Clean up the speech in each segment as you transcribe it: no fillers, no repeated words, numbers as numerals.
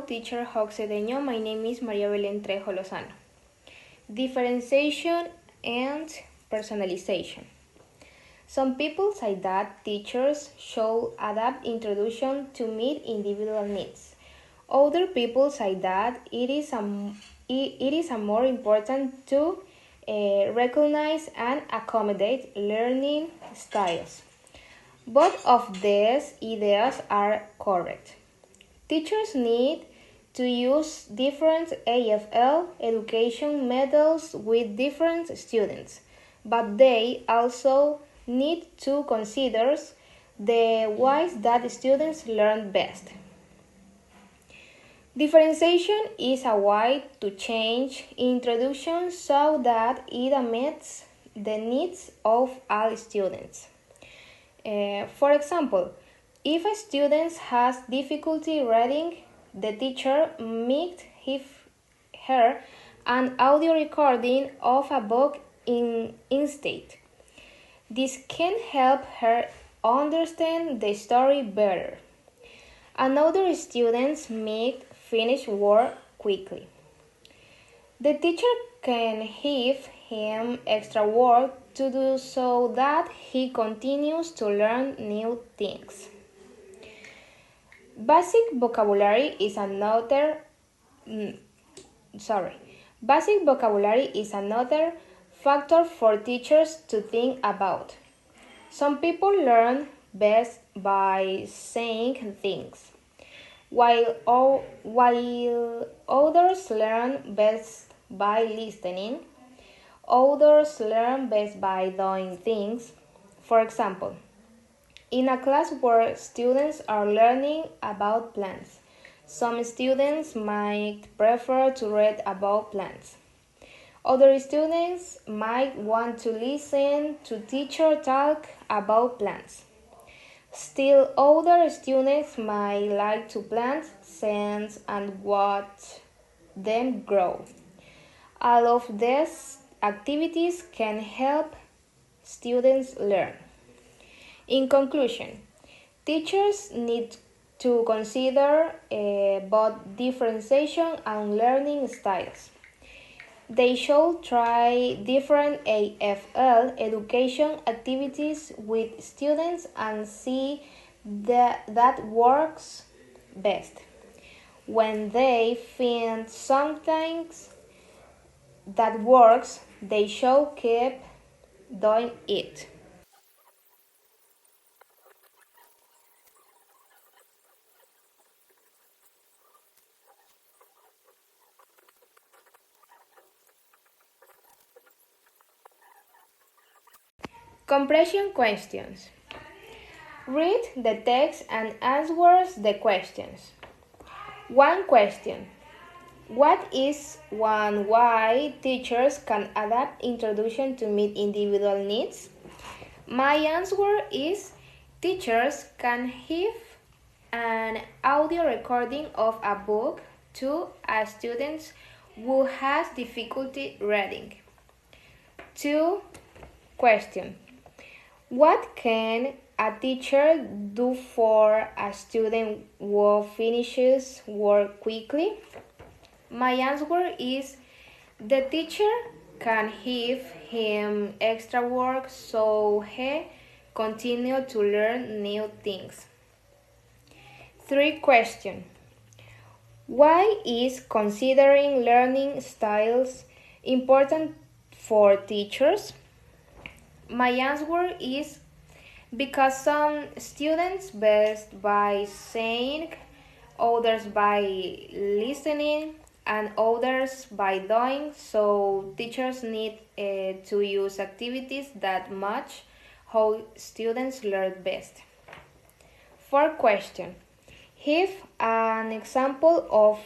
teacher Hoxedeño. My name is María Belén Trejo Lozano. Differentiation and personalization. Some people say that teachers should adapt introduction to meet individual needs. Other people say that it is a more important to recognize and accommodate learning styles. Both of these ideas are correct. Teachers need to use different AFL education methods with different students, but they also need to consider the ways that students learn best. Differentiation is a way to change introduction so that it meets the needs of all students. For example, if a student has difficulty reading, the teacher might her an audio recording of a book instead. This can help her understand the story better. Another student might finish work quickly. The teacher can give him extra work to do so that he continues to learn new things. Basic vocabulary is another factor for teachers to think about. Some people learn best by saying things, while others learn best by listening. Others learn best by doing things. For example, in a class where students are learning about plants, some students might prefer to read about plants. Other students might want to listen to teacher talk about plants. Still, other students might like to plant seeds and watch them grow. All of these activities can help students learn. In conclusion, teachers need to consider both differentiation and learning styles. They should try different AFL education activities with students and see that works best. When they find something that works, they should keep doing it. Comprehension questions. Read the text and answer the questions. One question. What is one way teachers can adapt introduction to meet individual needs? My answer is teachers can give an audio recording of a book to a student who has difficulty reading. 2. Question. What can a teacher do for a student who finishes work quickly? My answer is the teacher can give him extra work so he continues to learn new things. 3. Question. Why is considering learning styles important for teachers? My answer is because some students best by saying, others by listening, and others by doing, so teachers need to use activities that match how students learn best. 4. Question. Give an example of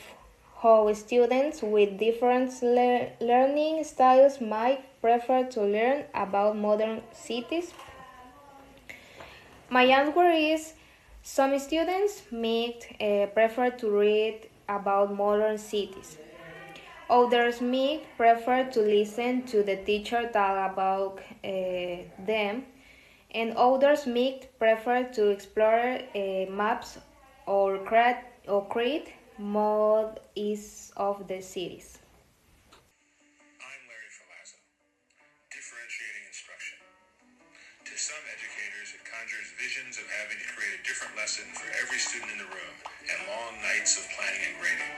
how students with different learning styles might prefer to learn about modern cities. My answer is some students might prefer to read about modern cities. Others might prefer to listen to the teacher talk about them, and others might prefer to explore maps or create mode is of the cities. Differentiating instruction. To some educators, it conjures visions of having to create a different lesson for every student in the room and long nights of planning and grading.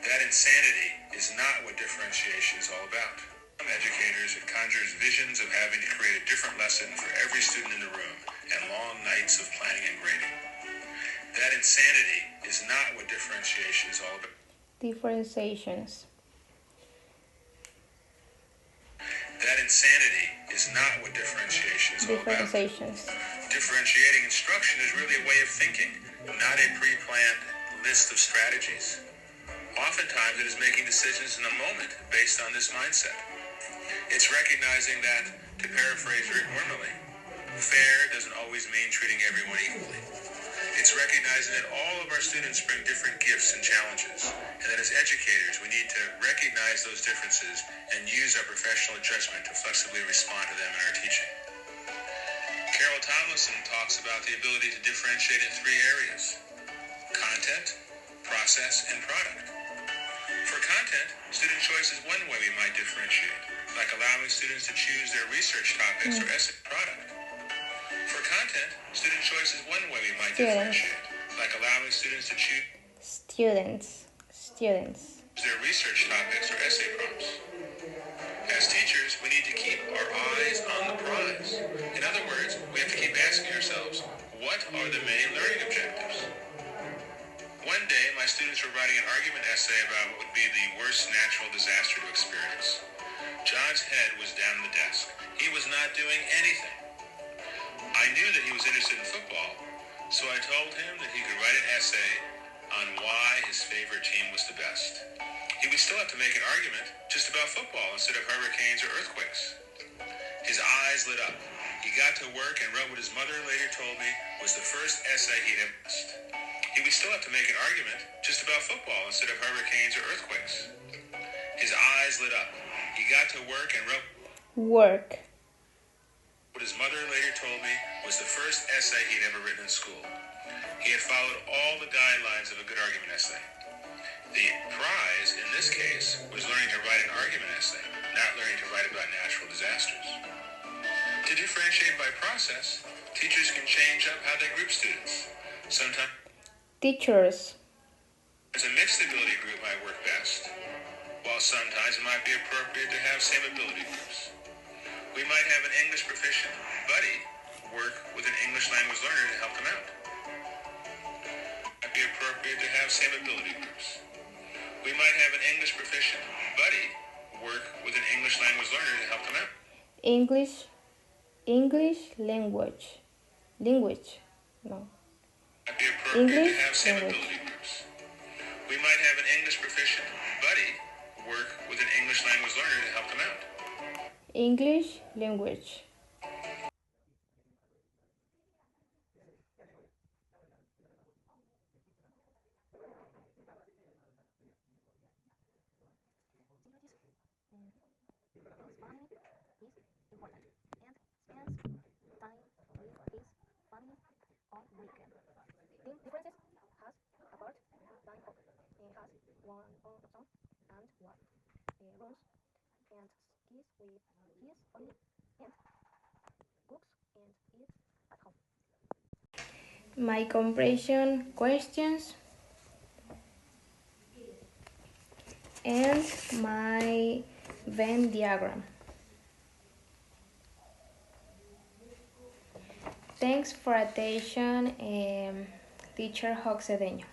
That insanity is not what differentiation is all about. Some educators, it conjures visions of having to create a different lesson for every student in the room and long nights of planning and grading. That insanity is not what differentiation is all about. Differentiations. That insanity is not what differentiation is all about. Differentiating instruction is really a way of thinking, not a pre-planned list of strategies. Oftentimes it is making decisions in the moment based on this mindset. It's recognizing that, to paraphrase Rick Wormley, fair doesn't always mean treating everyone equally. It's recognizing that all of our students bring different gifts and challenges, and that as educators, we need to recognize those differences and use our professional judgment to flexibly respond to them in our teaching. Carol Tomlinson talks about the ability to differentiate in three areas: content, process, and product. For content, student choice is one way we might differentiate, like allowing students to choose their research topics or essay product. For content, student choice is one way we might differentiate, like allowing students to choose their research topics or essay prompts. As teachers, we need to keep our eyes on the prize. In other words, we have to keep asking ourselves, what are the main learning objectives? One day, my students were writing an argument essay about what would be the worst natural disaster to experience. John's head was down on the desk. He was not doing anything. I knew that he was interested in football, so I told him that he could write an essay on why his favorite team was the best. He would still have to make an argument just about football instead of hurricanes or earthquakes. His eyes lit up. He got to work and wrote what his mother later told me was the first essay he'd ever written. He would still have to make an argument just about football instead of hurricanes or earthquakes. His eyes lit up. He got to work and wrote what his mother later told me was the first essay he'd ever written in school. He had followed all the guidelines of a good argument essay. The prize, in this case, was learning to write an argument essay, not learning to write about natural disasters. To differentiate by process, teachers can change up how they group students. Sometimes as a mixed ability group might work best, while sometimes it might be appropriate to have same ability groups. We might have an English proficient buddy work with an English language learner to help them out. It might be appropriate to have same ability groups. We might have an English proficient buddy work with an English language learner to help them out. English language. No. Might be appropriate to have same ability groups. We might have an English proficient buddy work with an English language learner to help them out. English language. My comprehension questions and my Venn diagram. Thanks for attention, teacher Hoxedeño.